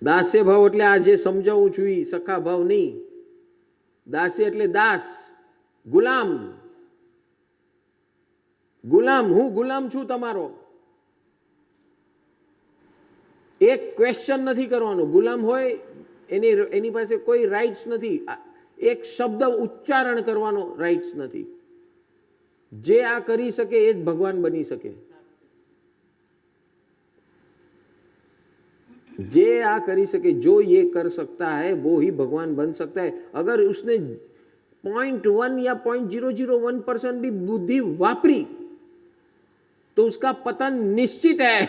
દાસ્ય ભાવ એટલે આ જે સમજાવું છું એ સખા ભાવ નહીં. દાસ્ય એટલે દાસ, ગુલામ. ગુલામ, હું ગુલામ છું તમારો. એક ક્વેશ્ચન નથી કરવાનો. ગુલામ હોય એની પાસે કોઈ રાઇટ્સ નથી. એક શબ્દ ઉચ્ચારણ કરવાનો રાઇટ્સ નથી. જે આ કરી શકે એ જ ભગવાન બની શકે. जे आ करी सके, जो ये कर सकता है वो ही भगवान बन सकता है. अगर उसने 0.1 या 0.001% भी बुद्धि वापरी तो उसका पतन निश्चित है.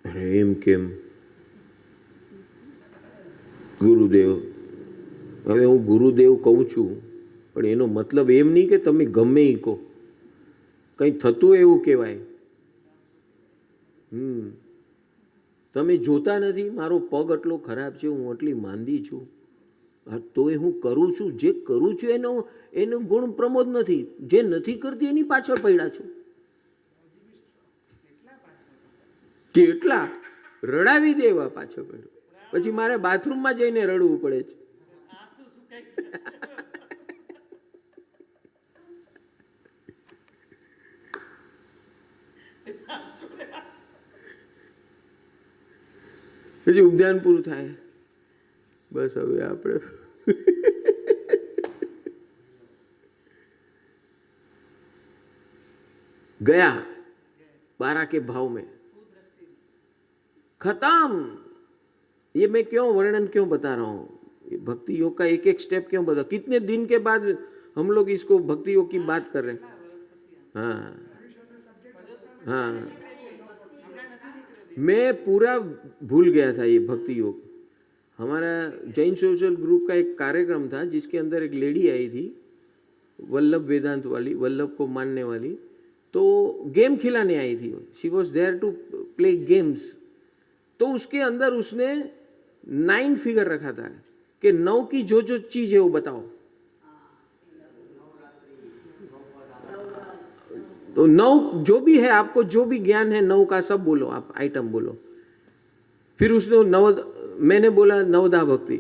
अरे एम केम गुरुदेव, હવે હું ગુરુદેવ કહું છું પણ એનો મતલબ એમ નહીં કે તમે ગમે એ કહો. કંઈ થતું એવું કહેવાય. તમે જોતા નથી મારો પગ આટલો ખરાબ છે, હું આટલી માંદી છું, તોય હું કરું છું. જે કરું છું એનો ગુણ પ્રમોદ નથી. જે નથી કરતી એની પાછળ પડ્યા છો. કેટલા રડાવી દેવા પાછળ પડ્યો, પછી મારે બાથરૂમમાં જઈને રડવું પડે છે. પછી ઉદ્યાન પૂરું થાય. બસ હવે આપણે गया 12 के भाव में, खत्म. ये मैं क्यों वर्णन क्यों बता रहा हूँ, ये भक्ति योग का एक एक स्टेप क्यों बता. कितने दिन के बाद हम लोग इसको भक्ति योग की बात कर रहे हैं. हाँ हाँ, मैं पूरा भूल गया था ये भक्ति योग. हमारा जैन सोशल ग्रुप का एक कार्यक्रम था जिसके अंदर एक लेडी आई थी, वल्लभ वेदांत वाली, वल्लभ को मानने वाली. तो गेम खिलाने आई थी. She was there to play games. तो उसके अंदर उसने 9 फिगर रखा था कि 9 की जो जो चीज है वो बताओ. तो 9 जो भी है, आपको जो भी ज्ञान है 9 का सब बोलो, आप आइटम बोलो. फिर उसने मैंने बोला नवदा भक्ति.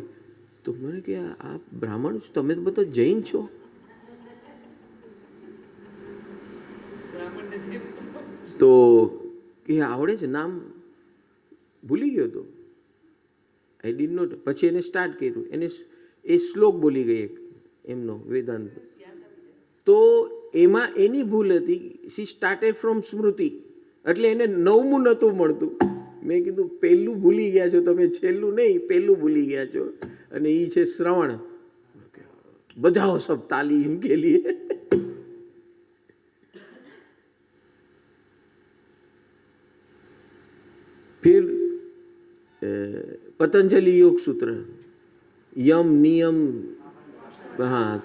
तो मैंने कहा आप ब्राह्मण છો, તમે તો જૈન છો. તો કે આવડે છે નામ ભૂલી ગયો તો. I did not. પછી એને સ્ટાર્ટ કર્યું, એને એ શ્લોક બોલી ગઈ એક એમનો વેદાંત. તો એમાં એની ભૂલ હતી. સી સ્ટાર્ટેડ ફ્રોમ સ્મૃતિ, એટલે એને 9મું નહોતું મળતું. મેં કીધું પહેલું ભૂલી ગયા છો તમે, છેલ્લું નહીં, પહેલું ભૂલી ગયા છો. અને એ છે શ્રવણ. બજાઓ સબ તાલી ઇનકે લીએ. फिर पतंजलि योग सूत्र, यम नियम. हाँ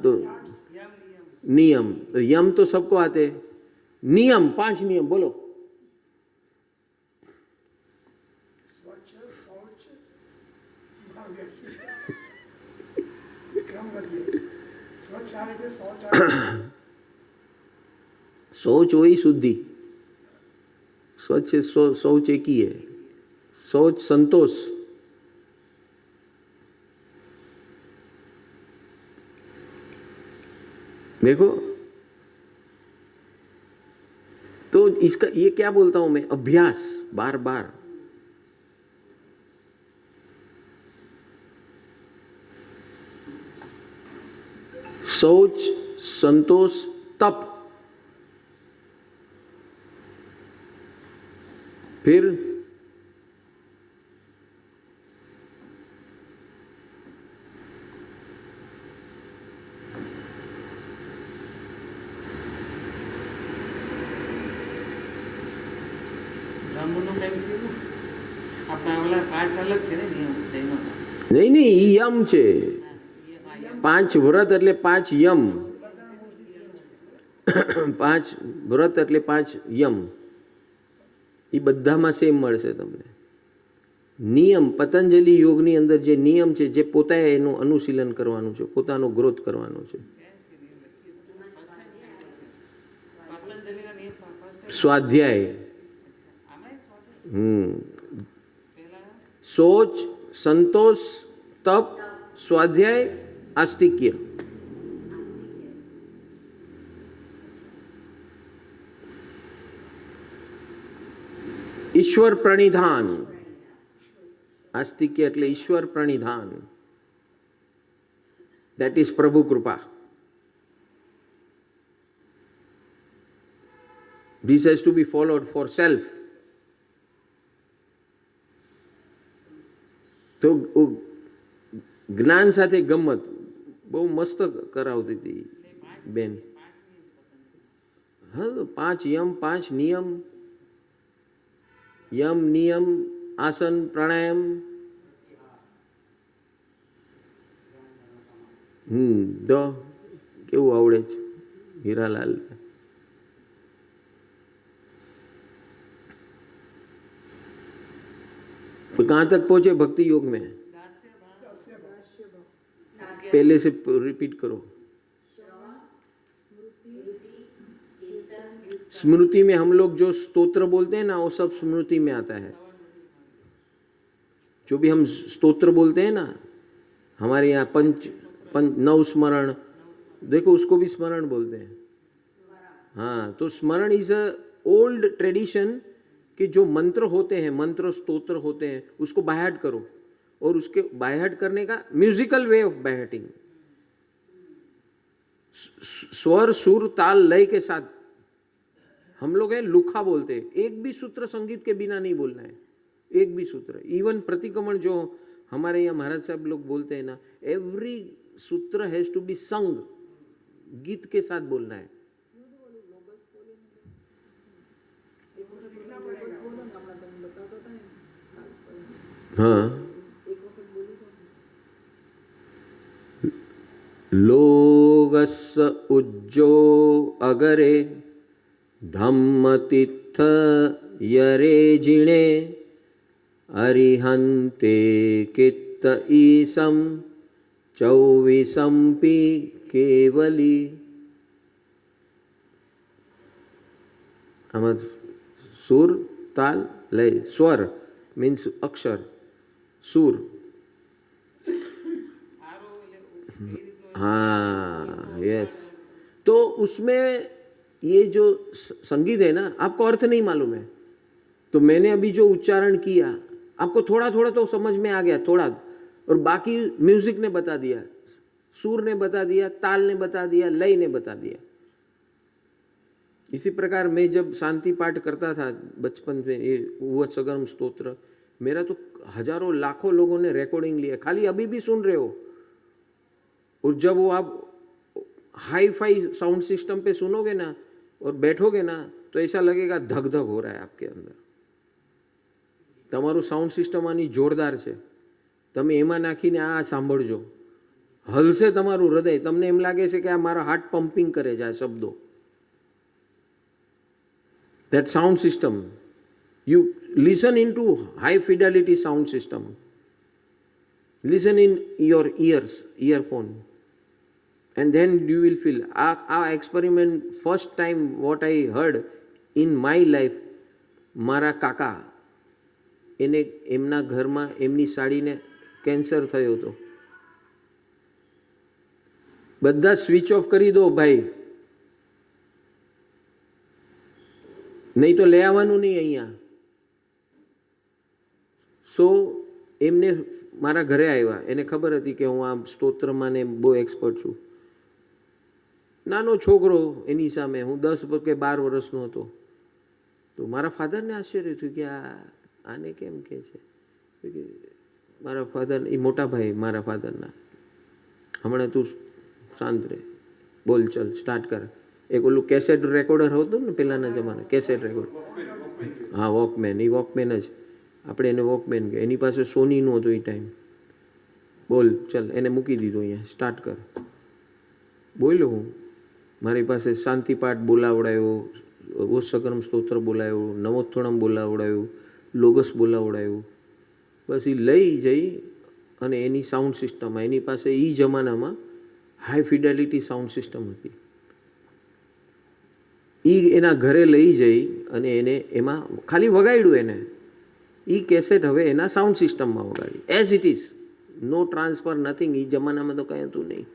तो नियम, तो यम तो सबको आते. नियम 5 नियम बोलो. शौच वही शुद्धि. स्वच्छ शौच एक ही है. शौच संतोष. देखो तो इसका ये क्या बोलता हूं मैं, अभ्यास बार बार. शौच, संतोष, तप. फिर नहीं नहीं यम છે. 5 વ્રત એટલે 5 યમ. 5 વ્રત એટલે 5 યમ. એ બધામાં સેમ મળશે તમને. નિયમ પતંજલિ યોગની અંદર જે નિયમ છે, જે પોતાએ એનું અનુશીલન કરવાનું છે, પોતાનો ગ્રોથ કરવાનો છે. સ્વાધ્યાય. सोच, संतोष, तप, स्वाध्याय, आस्तिक्य. ईश्वर प्रणिधान. आस्तिक्य એટલે ઈશ્વર પ્રણિધાન. That is પ્રભુ કૃપા. This has to be followed for self. તો જ્ઞાન સાથે ગમત બહુ મસ્ત કરાવતી હતી બેન. હા, 5 યમ 5 નિયમ, યમ નિયમ આસન પ્રાણાયામ. તો કેવું આવડે છે હીરાલાલ. कहाँ तक पहुंचे भक्ति योग में? पहले से रिपीट करो. स्मृति में हम लोग जो स्तोत्र बोलते हैं ना, वो सब स्मृति में आता है. जो भी हम स्तोत्र बोलते हैं ना, हमारे यहाँ नव स्मरण, देखो उसको भी स्मरण बोलते हैं. हाँ, तो स्मरण इज अ ओल्ड ट्रेडिशन कि जो मंत्र होते हैं, मंत्र स्तोत्र होते हैं, उसको बायहाट करो. और उसके बायहाट करने का म्यूजिकल वे ऑफ बायहाटिंग, स्वर सुर ताल लय के साथ. हम लोग है लुखा बोलते हैं. एक भी सूत्र संगीत के बिना नहीं बोलना है, एक भी सूत्र. इवन प्रतिक्रमण जो हमारे यहाँ महाराज साहब लोग बोलते हैं ना, एवरी सूत्र हैज टू बी संग, गीत के साथ बोलना है. हाँ, लोगस उज्जो अगरे धम्मतीर्थ यरे जिणे अरिहंते कित्त ईसम चौविसंपि केवली. आम सुर ताल लय. स्वर मीन्स अक्षर, सुर. हाँ, यस. तो उसमें ये जो संगीत है ना, आपको अर्थ नहीं मालूम है, तो मैंने अभी जो उच्चारण किया आपको थोड़ा थोड़ा तो समझ में आ गया, थोड़ा, और बाकी म्यूजिक ने बता दिया, सुर ने बता दिया, ताल ने बता दिया, लय ने बता दिया. इसी प्रकार मैं जब शांति पाठ करता था बचपन में, ये वो सगर्म स्तोत्र, मेरा तो हजारों लाखों लोगों ने रिकॉर्डिंग लिया, खाली अभी भी सुन रहे हो. और जब वो आप हाई फाई साउंड सिस्टम पे सुनोगे ना और बैठोगे ना, तो ऐसा लगेगा धक धक हो रहा है आपके अंदर. તમારું સાઉન્ડ સિસ્ટમ આની જોરદાર છે. તમે એમાં નાખીને આ સાંભળજો, હલશે તમારું હૃદય. તમને એમ લાગે છે કે આ મારા હાર્ટ પમ્પિંગ કરે છે આ શબ્દો. That sound system, you listen into high fidelity sound system. Listen in your ears, earphone, and then you will feel. Our experiment, first time what I heard in my life, મારા કાકા, એને એમના ઘરમાં એમની સાડીને કેન્સર થયો હતો. બધા switch off કરી દો ભાઈ, નહીં તો લઈ આવવાનું નહીં અહીંયા. સો એમને મારા ઘરે આવ્યા, એને ખબર હતી કે હું આ સ્તોત્રમાં ને બહુ એક્સપર્ટ છું. નાનો છોકરો એની સામે, હું 10 કે 12 વર્ષનો હતો. તો મારા ફાધરને આશ્ચર્ય થયું કે આને કેમ કહે છે. મારા ફાધર, એ મોટા ભાઈ મારા ફાધરના, હમણાં તું શાંત રહે, બોલ ચલ સ્ટાર્ટ કર. એક ઓલું કેસેટ રેકોર્ડર હતું ને પહેલાંના જમાના, કેસેટ રેકોર્ડ. હા, વોકમેન. એ વોકમેન જ આપણે એને વોકમેન કહે. એની પાસે સોનીનું હતું એ ટાઈમ. બોલ ચલ, એને મૂકી દીધું અહીંયા, સ્ટાર્ટ કર. બોલ્યો હું, મારી પાસે શાંતિપાઠ બોલાવડાયો, ઓસકર્મ સ્તોત્ર બોલાવ્યો, નમોત્થણમ બોલાવડાયું, લોગસ બોલાવડાયું. બસ એ લઈ જઈ અને એની સાઉન્ડ સિસ્ટમ, એની પાસે એ જમાનામાં હાઈ ફિડેલિટી સાઉન્ડ સિસ્ટમ હતી. એ એના ઘરે લઈ જઈ અને એને એમાં ખાલી વગાડ્યું એને. એ કેસેટ હવે એના સાઉન્ડ સિસ્ટમમાં વગાડી as it is, no transfer nothing. એ જમાનામાં તો કંઈ હતું નહીં.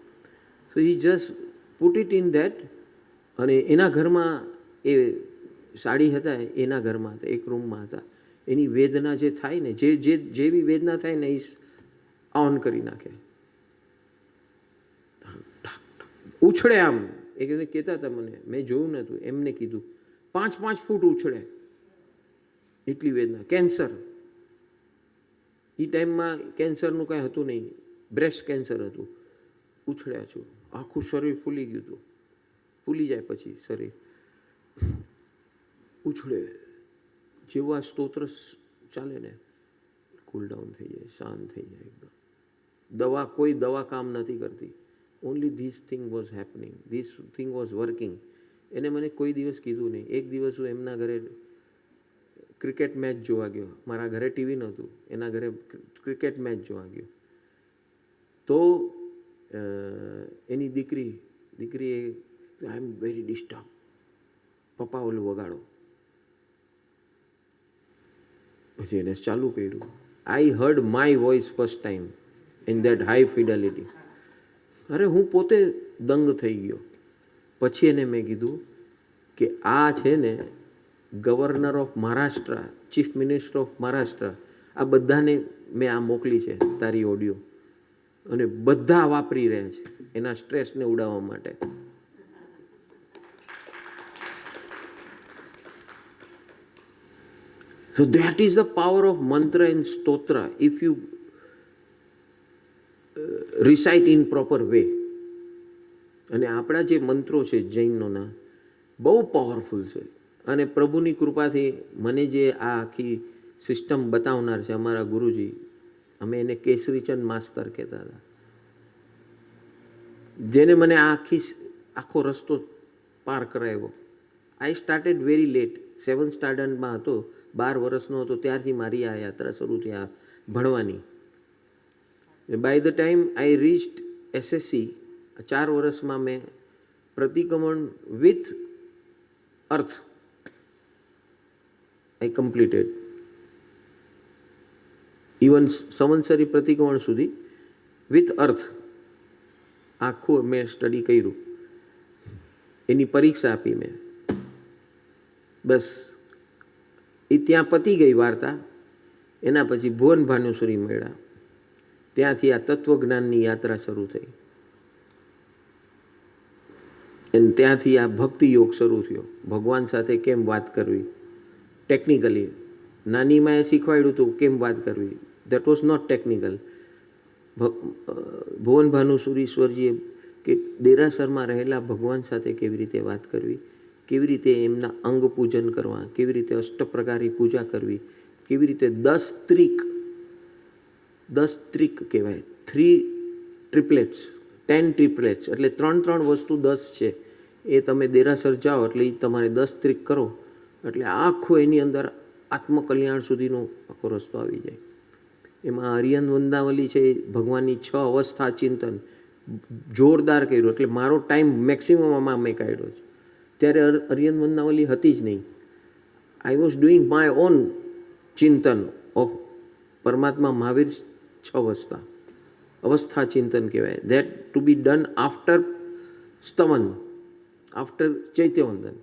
So he just put it in that. અને એના ઘરમાં એ સાડી હતા, એના ઘરમાં હતા, એક રૂમમાં હતા. એની વેદના જે થાય ને, જેવી વેદના થાય ને, એ ઓન કરી નાખે, ઉછળે આમ. એ કહેતા હતા મને, મેં જોયું નહોતું, એમને કીધું 5-5 ફૂટ ઉછળે, એટલી વેદના. કેન્સર, એ ટાઈમમાં કેન્સરનું કાંઈ હતું નહીં, બ્રેસ્ટ કેન્સર હતું. ઉછળ્યા છું, આખું શરીર ફૂલી ગયું હતું. ફૂલી જાય પછી શરીર ઉછળે, જેવું આ સ્તોત્ર ચાલે ને, કુલ ડાઉન થઈ જાય, શાંત થઈ જાય એકદમ. દવા, કોઈ દવા કામ નથી કરતી. Only this thing was happening, this thing was working. એને મને કોઈ દિવસ કીધું નહીં. એક દિવસ હું એમના ઘરે ક્રિકેટ મેચ જોવા ગયો. મારા ઘરે ટીવી નહોતું, એના ઘરે ક્રિકેટ મેચ જોવા ગયો. તો એની દીકરીએ આઈ એમ વેરી ડિસ્ટર્બ, પપ્પા ઓલું વગાડો. પછી એને ચાલુ કર્યું. I heard my voice first time in that high fidelity. અરે હું પોતે દંગ થઈ ગયો. પછી એને મેં કીધું કે આ છે ને governor of Maharashtra, chief minister of Maharashtra, આ બધાને મેં આ મોકલી છે તારી ઓડિયો, અને બધા વાપરી રહ્યા છે એના સ્ટ્રેસને ઉડાવવા માટે. So that is the power of mantra and stotra if you recite in proper way. અને આપણા જે મંત્રો છે જૈનોના, બહુ પાવરફુલ છે. અને પ્રભુની કૃપાથી મને જે આ આખી સિસ્ટમ બતાવનાર છે અમારા ગુરુજી, અમે એને કેસરીચંદ માસ્તર કહેતા હતા, જેને મને આખો રસ્તો પાર કરાવ્યો. I started very late, 7th સ્ટાન્ડર્ડમાં હતો, 12 વર્ષનો હતો, ત્યારથી મારી આ યાત્રા શરૂ થઈ આ ભણવાની. By the time I reached SSC, 4 વર્ષમાં મેં પ્રતિક્રમણ વિથ અર્થ આઈ કમ્પ્લીટેડ. ઇવન સંવત્સરી પ્રતિક્રમણ સુધી વિથ અર્થ આખું મેં સ્ટડી કર્યું. એની પરીક્ષા આપી મેં. બસ એ ત્યાં પતી ગઈ વાર્તા. એના પછી ભુવન ભાનુસુરી મળ્યા, ત્યાંથી આ તત્વજ્ઞાનની યાત્રા શરૂ થઈ. અને ત્યાંથી આ ભક્તિ યોગ શરૂ થયો. ભગવાન સાથે કેમ વાત કરવી ટેકનિકલી. નાની માએ શીખવાડ્યું હતું કેમ વાત કરવી, દેટ વોઝ નોટ ટેકનિકલ. ભુવન ભાનુસુરીશ્વરજીએ કે દેરાસરમાં રહેલા ભગવાન સાથે કેવી રીતે વાત કરવી, કેવી રીતે એમના અંગ પૂજન કરવા, કેવી રીતે અષ્ટપ્રકારી પૂજા કરવી, કેવી રીતે 10 ત્રિક કહેવાય, 3 ટ્રિપલેટ્સ, 10 ટ્રિપલેટ્સ, એટલે 3 વસ્તુ 10 છે. એ તમે દેરાસર જાઓ એટલે તમારે 10 ત્રિક કરો એટલે આખો એની અંદર આત્મકલ્યાણ સુધીનો આખો રસ્તો આવી જાય. એમાં હરિયન વંદાવલી છે, ભગવાનની 6 અવસ્થા ચિંતન જોરદાર કર્યું. એટલે મારો ટાઈમ મેક્સિમમમાં મેં કાઢ્યો છે. ત્યારે હરિયન વંદાવલી હતી જ નહીં. I was doing my own ચિંતન ઓફ પરમાત્મા મહાવીર 6 અવસ્થા ચિંતન કહેવાય. That to be done after સ્તમન, આફ્ટર ચૈત્યવંદન.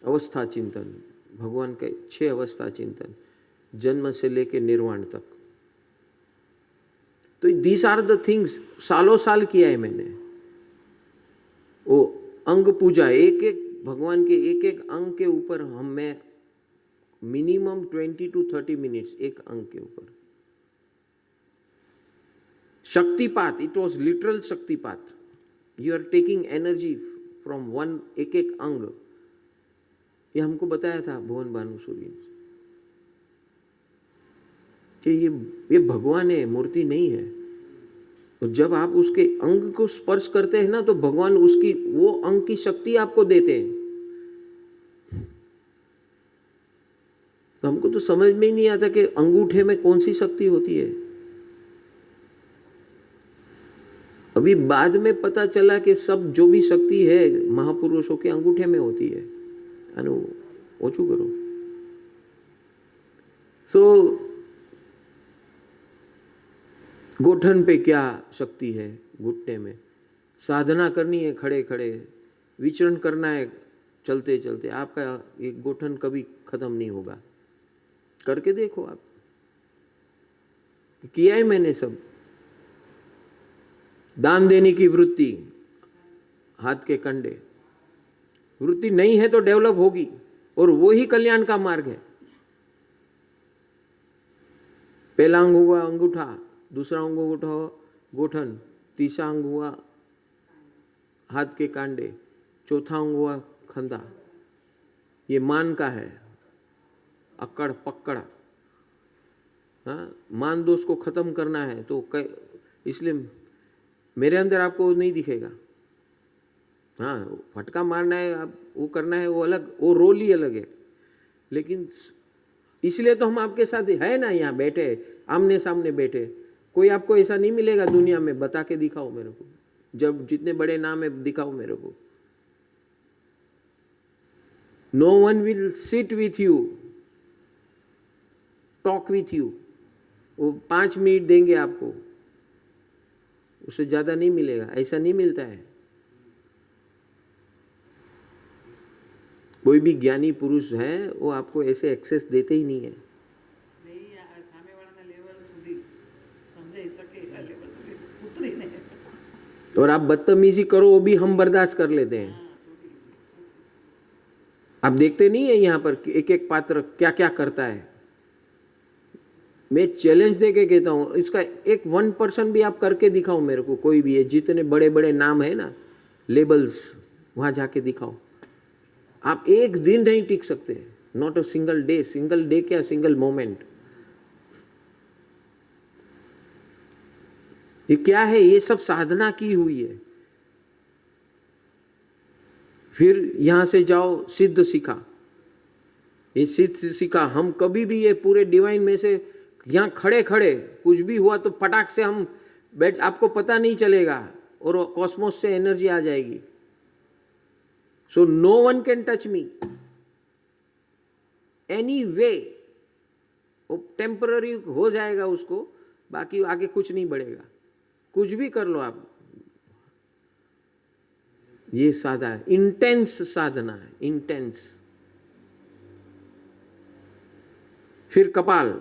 અवस्था चिंतन भगवान के 6 अवस्था चिंतन, जन्म से लेके निर्वाण तक. तो दीज आर द थिंग्स सालों साल किया है मैंने. वो अंग पूजा, एक एक भगवान के एक एक अंग के ऊपर मैं मिनिमम 20 to 30 मिनट्स एक अंग के ऊपर. शक्तिपात, इट वॉज लिटरल शक्तिपात. You are taking energy from one, एक एक अंग. ये हमको बताया था भुवन भानुसुरी कि ये भगवान है, मूर्ति नहीं है. तो जब आप उसके अंग को स्पर्श करते हैं ना, तो भगवान उसकी वो अंग की शक्ति आपको देते हैं. तो हमको तो समझ में ही नहीं आता कि अंगूठे में कौन सी शक्ति होती है. अभी बाद में पता चला कि सब जो भी शक्ति है महापुरुषों के अंगूठे में होती है। अनु ओछू करो। सो गोठन पे क्या शक्ति है? घुटने में साधना करनी है, खड़े खड़े विचरण करना है, चलते चलते। आपका ये गोठन कभी खत्म नहीं होगा। करके देखो आप। किया है मैंने सब। दान देने की वृत्ति, हाथ के कंडे, वृत्ति नहीं है तो डेवलप होगी, और वो ही कल्याण का मार्ग है। पहला अंग हुआ अंगूठा, दूसरा अंग हुआ गोठन, तीसरा अंग हुआ हाथ के कांडे, चौथा अंग हुआ खंदा। ये मान का है, अकड़ पकड़। हाँ, मान दोष को खत्म करना है तो इसलिए मेरे अंदर आपको नहीं दिखेगा। हाँ, फटका मारना है, आप वो करना है, वो अलग, वो रोल ही अलग है। लेकिन इसलिए तो हम आपके साथ है ना, यहाँ बैठे, आमने सामने बैठे। कोई आपको ऐसा नहीं मिलेगा दुनिया में, बता के दिखाओ मेरे को। जब जितने बड़े नाम है दिखाओ मेरे को। No one will sit with you, talk with you. वो 5 मिनट देंगे आपको, उससे ज्यादा नहीं मिलेगा। ऐसा नहीं मिलता है। कोई भी ज्ञानी पुरुष है वो आपको ऐसे एक्सेस देते ही नहीं है। और आप बदतमीजी करो वो भी हम बर्दाश्त कर लेते हैं। आप देखते नहीं है यहाँ पर एक एक पात्र क्या क्या करता है। मैं चैलेंज देके कहता हूँ, इसका एक 1% भी आप करके दिखाओ मेरे को। कोई भी है, जितने बड़े बड़े नाम है ना, लेबल्स, वहां जाके दिखाओ। आप एक दिन नहीं टिक सकते। Not a single day. Single day क्या, सिंगल मोमेंट। ये क्या है? ये सब साधना की हुई है। फिर यहां से जाओ, सिद्ध सीखा। ये सिद्ध सीखा, हम कभी भी ये पूरे डिवाइन में से यहां खड़े खड़े कुछ भी हुआ तो फटाक से हम बैठ, आपको पता नहीं चलेगा, और कॉस्मोस से एनर्जी आ जाएगी। So no one can touch me anyway. वो टेम्पररी हो जाएगा उसको, बाकी आगे कुछ नहीं बढ़ेगा। कुछ भी कर लो आप। ये साधा है, इंटेंस साधना है, इंटेंस। फिर कपाल,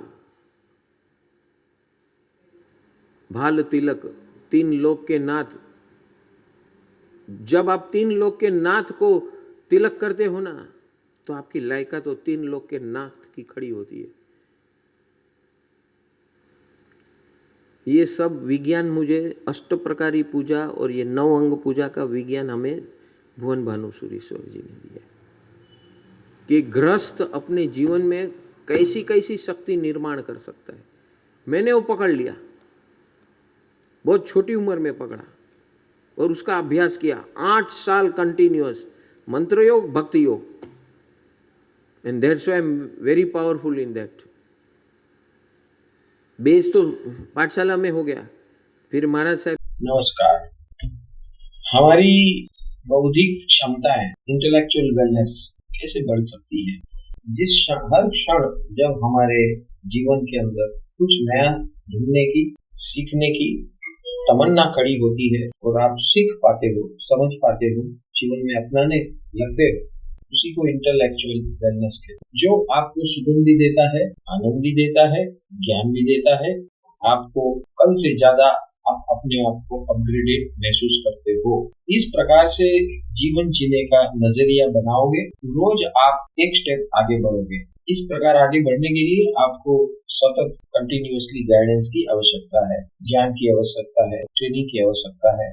भाल तिलक, 3 लोक के नाथ। जब आप 3 लोक के नाथ को तिलक करते हो ना, तो आपकी लायका तो 3 लोक के नाथ की खड़ी होती है। ये सब विज्ञान मुझे अष्ट प्रकारी पूजा और ये 9 अंग पूजा का विज्ञान हमें भुवन भानुसूरीश्वर जी ने दिया कि गृहस्थ अपने जीवन में कैसी कैसी शक्ति निर्माण कर सकता है। मैंने वो पकड़ लिया, बहुत छोटी उम्र में पकड़ा और उसका अभ्यास किया। 8 साल कंटिन्यूअस मंत्र योग, भक्ति योग, and that's why I am very powerful in that. Base तो पाठशाला में हो गया। फिर महाराज साहब, नमस्कार। हमारी बौद्धिक क्षमताएं, इंटेलेक्चुअल वेलनेस कैसे बढ़ सकती है? हर क्षण जब हमारे जीवन के अंदर कुछ नया ढूंढने की, सीखने की तमन्ना खड़ी होती है और आप सीख पाते हो, समझ पाते हो, जीवन में अपनाने लगते हो, उसी को इंटेलेक्चुअल वेलनेस कहते हैं। जो आपको सुकून भी देता है, आनंद भी देता है, ज्ञान भी देता है। आपको कल से ज्यादा आप अपने आप को अपग्रेडेड महसूस करते हो। इस प्रकार से जीवन जीने का नजरिया बनाओगे, रोज आप एक स्टेप आगे बढ़ोगे। इस प्रकार आगे बढ़ने के लिए आपको सतत कंटिन्यूअसली गाइडेंस की आवश्यकता है, ज्ञान की आवश्यकता है, ट्रेनिंग की आवश्यकता है,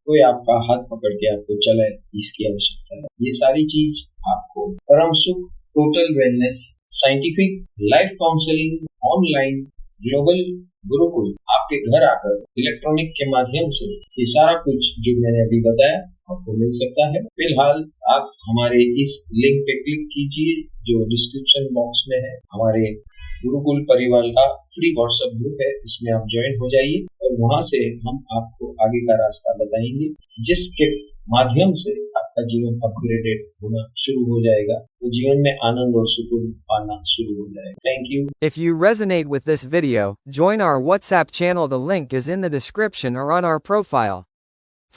कोई आपका हाथ पकड़ के आपको चलाए, इसकी आवश्यकता है। ये सारी चीज आपको परम सुख, total wellness, scientific life counselling, online global Gurukul आपके घर आकर इलेक्ट्रॉनिक के माध्यम से ये सारा कुछ जो मैंने अभी बताया आपको मिल सकता है। फिलहाल आप हमारे इस लिंक पे क्लिक कीजिए जो डिस्क्रिप्शन बॉक्स में है। हमारे गुरुकुल परिवार का फ्री व्हाट्सएप ग्रुप है, इसमें आप ज्वाइन हो जाइए और वहां से हम आपको आगे का रास्ता बताएंगे, जिसके माध्यम से आपका जीवन अपग्रेडेड होना शुरू हो जाएगा, तो जीवन में आनंद और सुकून पाना शुरू हो जाएगा। Thank you. If you resonate with this video, join our WhatsApp channel. The link is in the description or on our profile.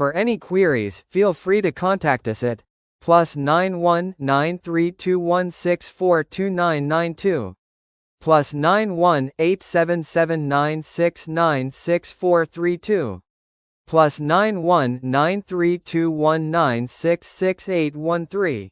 For any queries, feel free to contact us at +91 9321642992, +91 8779696432, +91 9321966813.